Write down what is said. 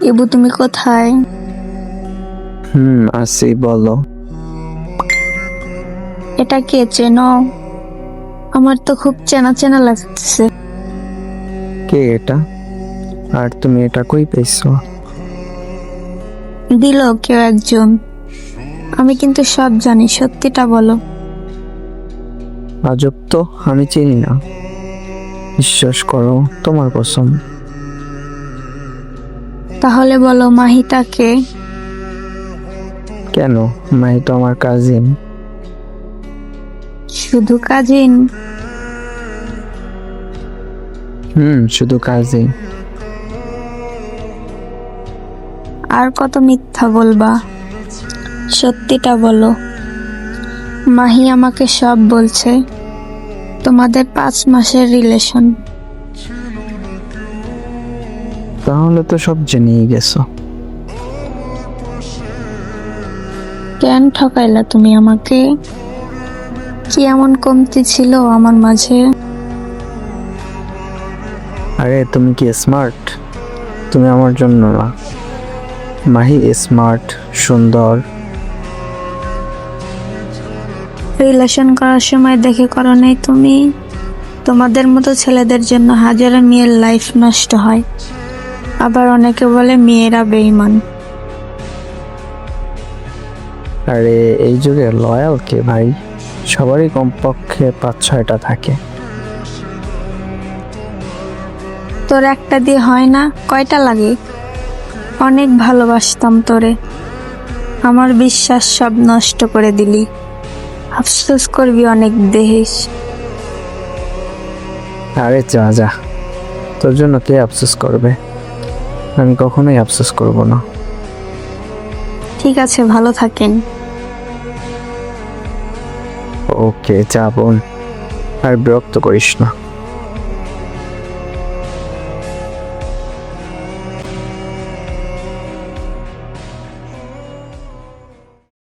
ইবু তুমি কোথায়? আসি, বলো। এটা কে, চেনো? আমার তো খুব চেনা চেনা লাগতেছে। কে এটা? আর তুমি এটা কই পেয়েছো? দিল কেউ একজন। আমি কিন্তু সব জানি, সত্যিটা বলো। আজব তো, আমি চিনি না। বিশ্বাস করো, তোমার কসম। তাহলে বলো মাহিতা কে? কেন? মাহি তো আমার কাজিন। শুধু কাজিন? শুধু কাজিন। আর কত মিথ্যা বলবা? সত্যিটা বলো। মাহি আমাকে সব বলছে। তোমাদের 5 মাসের রিলেশন। তাহলে তো সব জেনেই গেছো। কেন ঠকাইলা তুমি আমাকে? কি এমন কমতি ছিল আমার মাঝে? আরে তুমি কি স্মার্ট? তুমি আমার জন্য না। মাহি স্মার্ট, সুন্দর। রিলেশন করার সময় দেখে করো নাই তুমি? তোমাদের মতো ছেলেদের জন্য হাজারো মেয়ের লাইফ নষ্ট হয়। আবার অনেকে বলে মেয়েরা বেঈমান। আরে এই যুগে লয়াল কে ভাই? সবারই কমপক্ষে 5-6টা থাকে। তোর একটা দিয়ে হয় না, কয়টা লাগে? অনেক ভালোবাসতাম তোরে। আমার বিশ্বাস সব নষ্ট করে দিলি। আফসোস করবি অনেক দেখিস। আরে যা যা, তোর জন্য কে আফসোস করবে? আমি কখনোই আফসোস করব না। ঠিক আছে, ভালো থাকেন। ওকে, যা বোন, আর বিরক্ত করিস না।